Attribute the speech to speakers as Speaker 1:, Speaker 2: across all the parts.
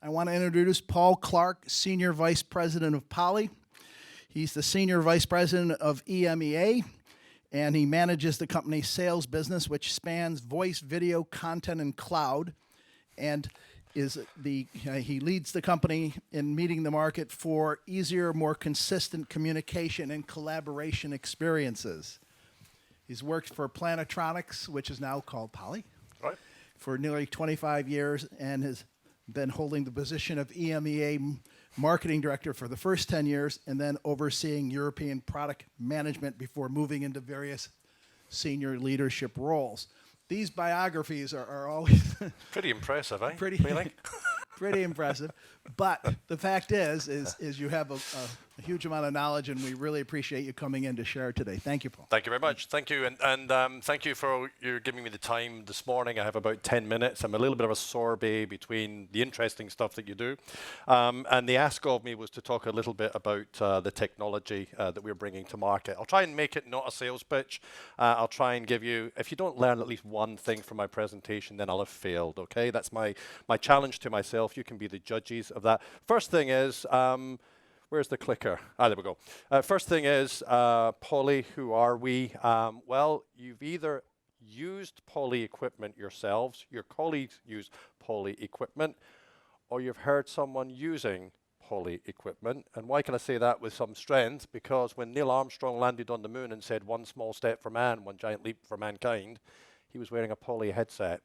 Speaker 1: I want to introduce Paul Clark, Senior Vice President of Poly. He's the Senior Vice President of EMEA, and he manages the company's sales business, which spans voice, video, content, and cloud, and he leads the company in meeting the market for easier, more consistent communication and collaboration experiences. He's worked for Plantronics, which is now called Poly,
Speaker 2: Right.
Speaker 1: for nearly 25 years and has been holding the position of EMEA Marketing Director for the first 10 years and then overseeing European product management before moving into various senior leadership roles. These biographies are always
Speaker 2: Pretty impressive, eh?
Speaker 1: pretty,
Speaker 2: Really?
Speaker 1: pretty impressive. But the fact is you have a huge amount of knowledge, and we really appreciate you coming in to share today. Thank you, Paul.
Speaker 2: Thank you very much. Thank you, and thank you for you giving me the time this morning. I have about 10 minutes. I'm a little bit of a sorbet between the interesting stuff that you do, and the ask of me was to talk a little bit about the technology that we're bringing to market. I'll try and make it not a sales pitch. I'll try and give you, if you don't learn at least one thing from my presentation, then I'll have failed, okay? That's my challenge to myself. You can be the judges of that. First thing is, where's the clicker? There we go. First thing is, Poly, who are we? Well, you've either used Poly equipment yourselves, your colleagues use Poly equipment, or you've heard someone using Poly equipment. And why can I say that with some strength? Because when Neil Armstrong landed on the moon and said, "One small step for man, one giant leap for mankind," he was wearing a Poly headset.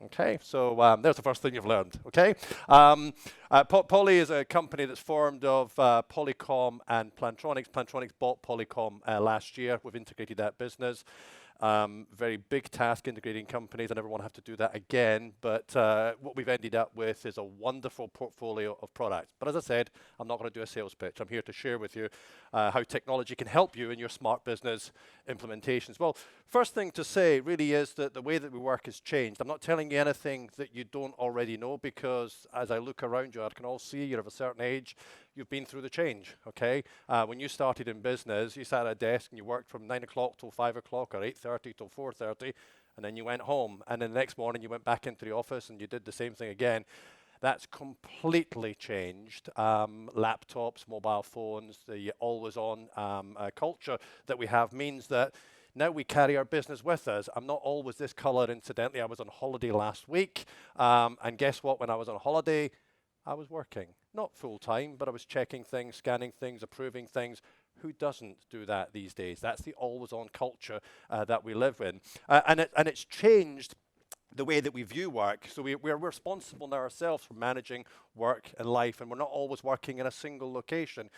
Speaker 2: Okay, so there's the first thing you've learned, okay? Poly is a company that's formed of Polycom and Plantronics. Plantronics bought Polycom last year. We've integrated that business. Very big task integrating companies. I never want to have to do that again, but what we've ended up with is a wonderful portfolio of products. But as I said, I'm not going to do a sales pitch. I'm here to share with you how technology can help you in your smart business implementations. Well, first thing to say really is that the way that we work has changed. I'm not telling you anything that you don't already know, because as I look around you, I can all see you're of a certain age. You've been through the change, okay? When you started in business, you sat at a desk and you worked from 9 o'clock till 5 o'clock or 8:30 till 4:30, and then you went home. And then the next morning you went back into the office and you did the same thing again. That's completely changed. Laptops, mobile phones, the always-on culture that we have means that now we carry our business with us. I'm not always this color, incidentally. I was on holiday last week, and guess what? When I was on holiday, I was working. Not full-time, but I was checking things, scanning things, approving things. Who doesn't do that these days? That's the always-on culture that we live in. And it's changed the way that we view work. So we're responsible now ourselves for managing work and life, and we're not always working in a single location.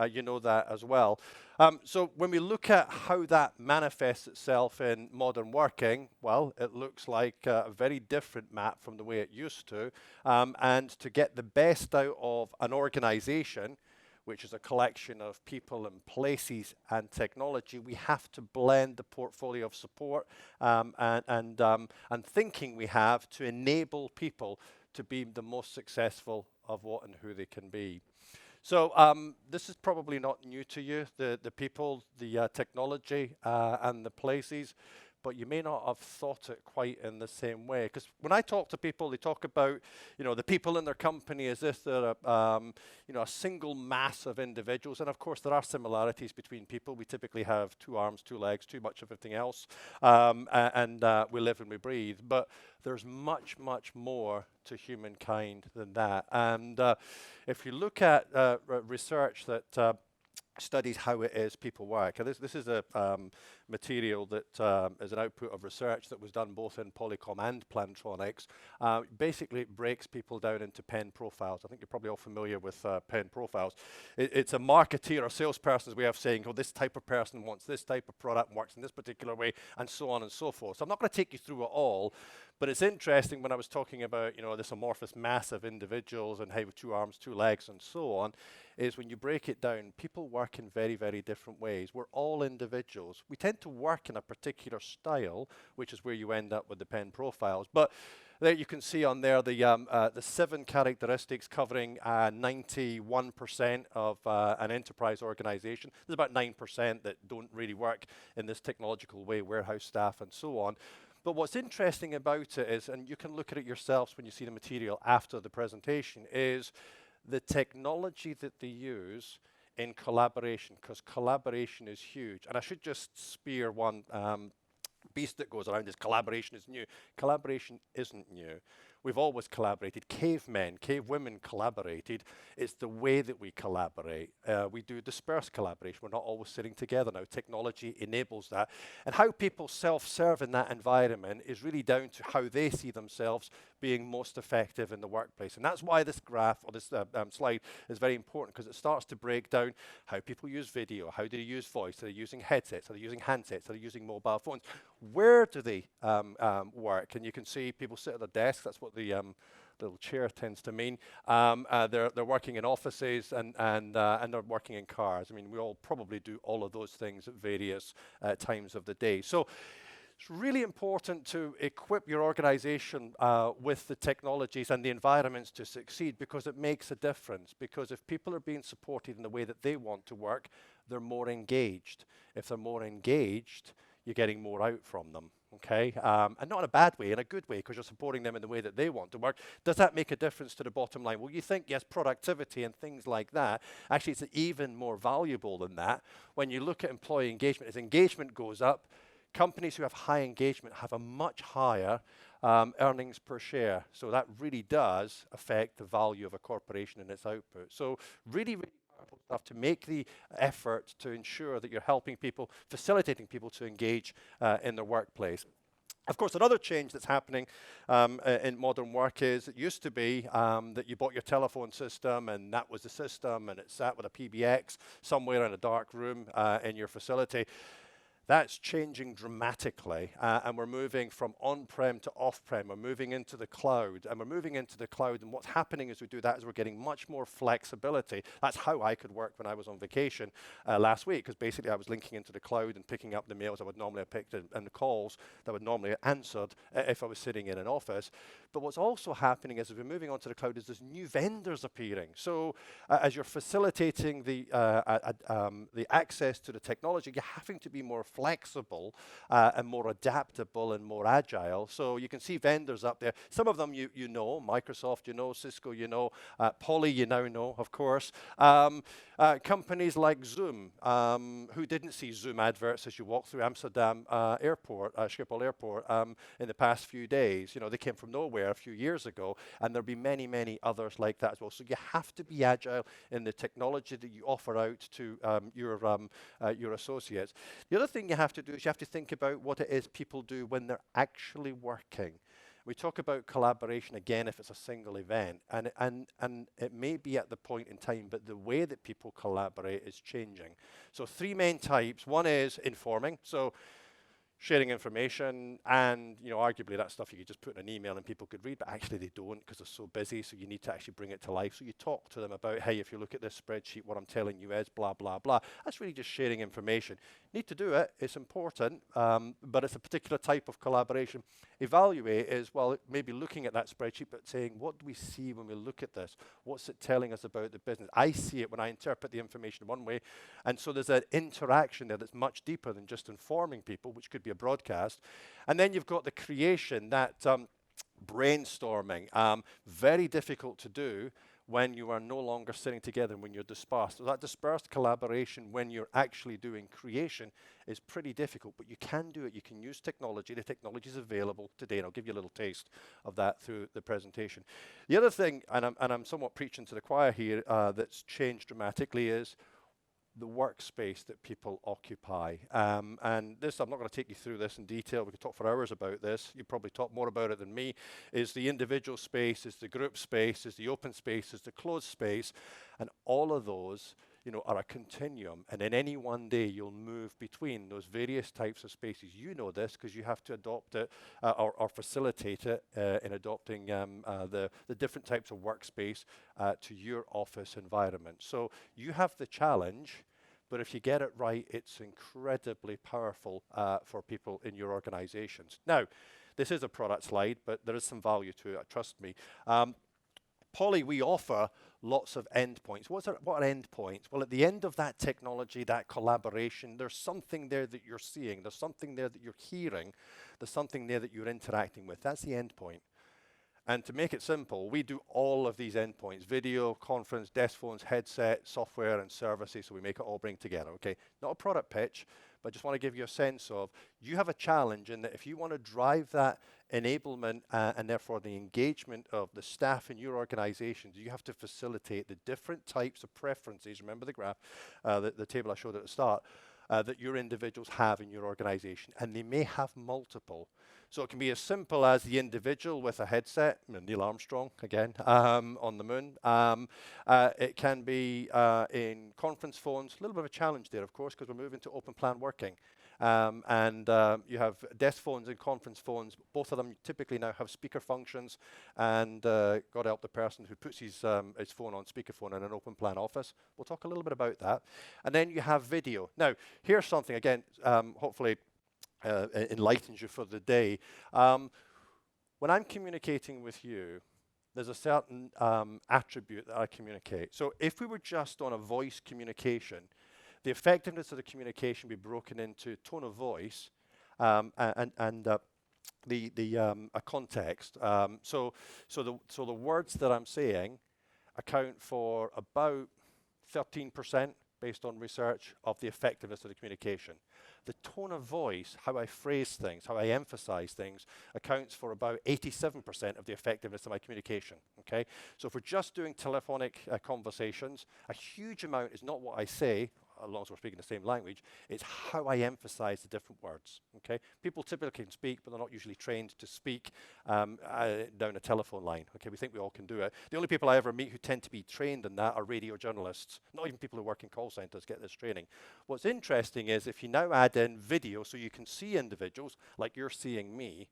Speaker 2: You know that as well. So when we look at how that manifests itself in modern working, well, it looks like a very different map from the way it used to. And to get the best out of an organization, which is a collection of people and places and technology, we have to blend the portfolio of support and thinking we have to enable people to be the most successful of what and who they can be. So this is probably not new to you, the people, the technology, and the places, but you may not have thought it quite in the same way. Because when I talk to people, they talk about, the people in their company as if they're a single mass of individuals. And of course, there are similarities between people. We typically have 2 arms, 2 legs, too much of everything else. And we live and we breathe. But there's much, much more to humankind than that. And if you look at research that studies how it is people work. And this is a material that is an output of research that was done both in Polycom and Plantronics. Basically, it breaks people down into pen profiles. I think you're probably all familiar with pen profiles. It's a marketeer or salesperson's way of saying, oh, this type of person wants this type of product and works in this particular way, and so on and so forth. So I'm not going to take you through it all, but it's interesting when I was talking about, this amorphous mass of individuals and how 2 arms, 2 legs, and so on, is when you break it down, people work in very, very different ways. We're all individuals. We tend to work in a particular style, which is where you end up with the pen profiles. But there you can see on there the 7 characteristics covering 91% of an enterprise organization. There's about 9% that don't really work in this technological way, warehouse staff and so on. But what's interesting about it is, and you can look at it yourselves when you see the material after the presentation, is the technology that they use in collaboration, because collaboration is huge. And I should just spear one beast that goes around is collaboration is new. Collaboration isn't new. We've always collaborated. Cavemen, cavewomen collaborated. It's the way that we collaborate. We do dispersed collaboration. We're not always sitting together now. Technology enables that. And how people self-serve in that environment is really down to how they see themselves being most effective in the workplace. And that's why this graph or this slide is very important, because it starts to break down how people use video, how do they use voice, are they using headsets, are they using handsets, are they using mobile phones, where do they work? And you can see people sit at their desks. That's what the little chair tends to mean. They're working in offices and they're working in cars. I mean, we all probably do all of those things at various times of the day. So it's really important to equip your organization with the technologies and the environments to succeed, because it makes a difference. Because if people are being supported in the way that they want to work, they're more engaged. If they're more engaged, you're getting more out from them, okay? And not in a bad way, in a good way, because you're supporting them in the way that they want to work. Does that make a difference to the bottom line? Well, you think, yes, productivity and things like that. Actually, it's even more valuable than that. When you look at employee engagement, as engagement goes up, companies who have high engagement have a much higher earnings per share. So that really does affect the value of a corporation and its output. So really, really powerful stuff to make the effort to ensure that you're helping people, facilitating people to engage in their workplace. Of course, another change that's happening in modern work is it used to be that you bought your telephone system and that was the system and it sat with a PBX somewhere in a dark room in your facility. That's changing dramatically, and we're moving from on-prem to off-prem. We're moving into the cloud, and what's happening as we do that is we're getting much more flexibility. That's how I could work when I was on vacation last week, because basically I was linking into the cloud and picking up the mails I would normally have picked and the calls that I would normally have answered if I was sitting in an office. But what's also happening is, as we're moving onto the cloud, is there's new vendors appearing. So as you're facilitating the access to the technology, you're having to be more flexible and more adaptable and more agile. So you can see vendors up there. Some of them you know, Microsoft you know, Cisco you know, Poly you now know, of course. Companies like Zoom, who didn't see Zoom adverts as you walk through Amsterdam Airport, Schiphol Airport, in the past few days. You know, they came from nowhere a few years ago, and there'll be many, many others like that as well. So you have to be agile in the technology that you offer out to your associates. The other thing you have to do is you have to think about what it is people do when they're actually working. We talk about collaboration again if it's a single event, and it may be at the point in time, but the way that people collaborate is changing. So three main types. One is informing, so sharing information, and arguably that stuff you could just put in an email and people could read, but actually they don't because they're so busy, so you need to actually bring it to life. So you talk to them about, hey, if you look at this spreadsheet, what I'm telling you is blah, blah, blah. That's really just sharing information. Need to do it, it's important, but it's a particular type of collaboration. Evaluate is, well, maybe looking at that spreadsheet, but saying, what do we see when we look at this? What's it telling us about the business? I see it when I interpret the information one way, and so there's an interaction there that's much deeper than just informing people, which could be a broadcast. And then you've got the creation, that brainstorming, very difficult to do when you are no longer sitting together and when you're dispersed. So that dispersed collaboration when you're actually doing creation is pretty difficult, but you can do it. You can use technology. The technology is available today, and I'll give you a little taste of that through the presentation. The other thing, and I'm somewhat preaching to the choir here, that's changed dramatically is the workspace that people occupy. And this, I'm not going to take you through this in detail. We could talk for hours about this. You probably talk more about it than me. Is the individual space, is the group space, is the open space, is the closed space. And all of those, are a continuum. And in any one day, you'll move between those various types of spaces. You know this because you have to adopt it or facilitate it in adopting the different types of workspace to your office environment. So you have the challenge, but if you get it right, it's incredibly powerful for people in your organizations. Now, this is a product slide, but there is some value to it, trust me. Poly, we offer lots of endpoints. What are endpoints? Well, at the end of that technology, that collaboration, there's something there that you're seeing. There's something there that you're hearing. There's something there that you're interacting with. That's the endpoint. And to make it simple, we do all of these endpoints: video, conference, desk phones, headset, software, and services, so we make it all bring together, okay? Not a product pitch, but I just want to give you a sense of, you have a challenge in that if you want to drive that enablement and therefore the engagement of the staff in your organizations, you have to facilitate the different types of preferences, remember the graph, the table I showed at the start, that your individuals have in your organization, and they may have multiple. So it can be as simple as the individual with a headset, Neil Armstrong again, on the moon. It can be in conference phones, a little bit of a challenge there, of course, because we're moving to open plan working. You have desk phones and conference phones. Both of them typically now have speaker functions, and God help the person who puts his phone on speakerphone in an open plan office. We'll talk a little bit about that. And then you have video. Now, here's something, again, hopefully enlightens you for the day. When I'm communicating with you, there's a certain attribute that I communicate. So if we were just on a voice communication, the effectiveness of the communication would be broken into tone of voice and a context. So the words that I'm saying account for about 13%, based on research, of the effectiveness of the communication. The tone of voice, how I phrase things, how I emphasize things, accounts for about 87% of the effectiveness of my communication, okay? So if we're just doing telephonic conversations, a huge amount is not what I say, as long as we're speaking the same language, it's how I emphasize the different words, okay? People typically can speak, but they're not usually trained to speak down a telephone line, okay? We think we all can do it. The only people I ever meet who tend to be trained in that are radio journalists. Not even people who work in call centers get this training. What's interesting is if you now add in video so you can see individuals like you're seeing me,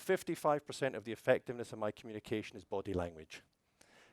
Speaker 2: 55% of the effectiveness of my communication is body language.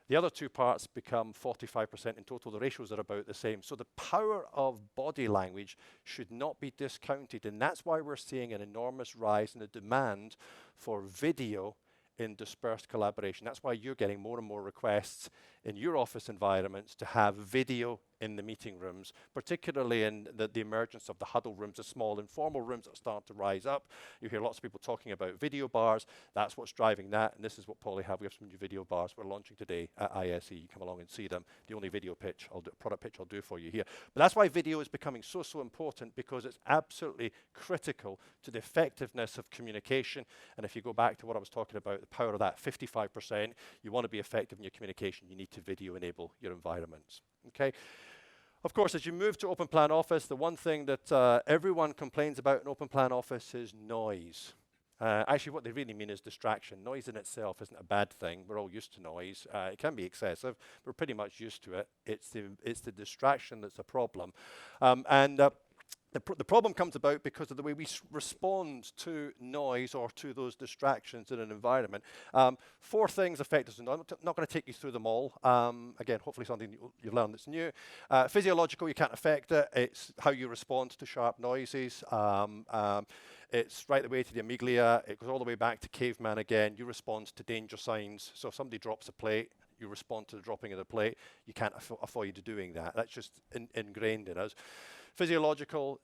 Speaker 2: The other two parts become 45% in total. The ratios are about the same. So the power of body language should not be discounted, and that's why we're seeing an enormous rise in the demand for video in dispersed collaboration. That's why you're getting more and more requests in your office environments to have video in the meeting rooms, particularly in the emergence of the huddle rooms, the small informal rooms that start to rise up. You hear lots of people talking about video bars. That's what's driving that, and this is what Polly have. We have some new video bars we're launching today at ISE. You come along and see them. The only video pitch, product pitch I'll do for you here. But that's why video is becoming so important, because it's absolutely critical to the effectiveness of communication. And if you go back to what I was talking about, the power of that 55%, you want to be effective in your communication, you need to video enable your environments, okay? Of course, as you move to open plan office, the one thing that everyone complains about in open plan office is noise. Actually, what they really mean is distraction. Noise in itself isn't a bad thing. We're all used to noise. It can be excessive. We're pretty much used to it. It's the distraction that's a problem. The problem comes about because of the way we respond to noise or to those distractions in an environment. 4 things affect us. I'm not going to take you through them all. Again, hopefully something you learn that's new. Physiological, you can't affect it. It's how you respond to sharp noises. It's right the way to the amygdala. It goes all the way back to caveman again. You respond to danger signs. So if somebody drops a plate, you respond to the dropping of the plate. You can't avoid doing that. That's just ingrained in us. Physiological,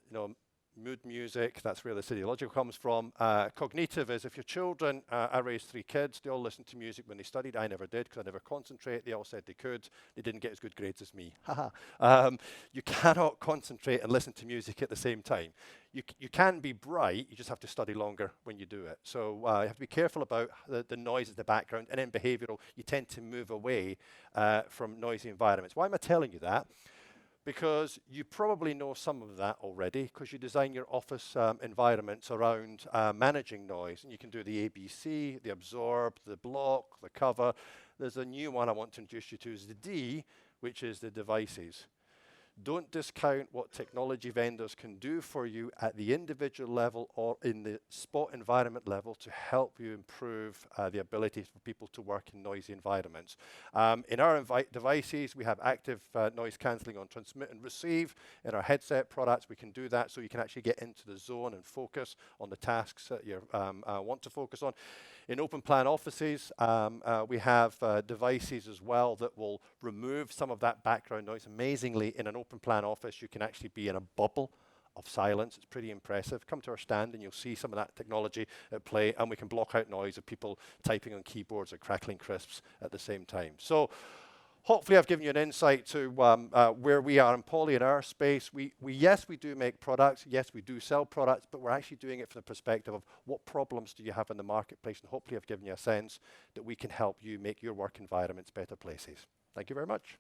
Speaker 2: mood music, that's where the physiological comes from. Cognitive is if your children, I raised 3 kids, they all listened to music when they studied. I never did because I never concentrate. They all said they could. They didn't get as good grades as me. You cannot concentrate and listen to music at the same time. You can be bright, you just have to study longer when you do it. So you have to be careful about the noise in the background. And in behavioral, you tend to move away from noisy environments. Why am I telling you that? Because you probably know some of that already, because you design your office environments around managing noise. And you can do the ABC, the absorb, the block, the cover. There's a new one I want to introduce you to, is the D, which is the devices. Don't discount what technology vendors can do for you at the individual level or in the spot environment level to help you improve the ability for people to work in noisy environments. In our devices, we have active noise cancelling on transmit and receive. In our headset products, we can do that so you can actually get into the zone and focus on the tasks that you want to focus on. In open plan offices, we have devices as well that will remove some of that background noise. Amazingly, in an open plan office, you can actually be in a bubble of silence. It's pretty impressive. Come to our stand and you'll see some of that technology at play, and we can block out noise of people typing on keyboards or crackling crisps at the same time. So hopefully I've given you an insight to where we are in Poly in our space. Yes, we do make products. Yes, we do sell products, but we're actually doing it from the perspective of what problems do you have in the marketplace, and hopefully I've given you a sense that we can help you make your work environments better places. Thank you very much.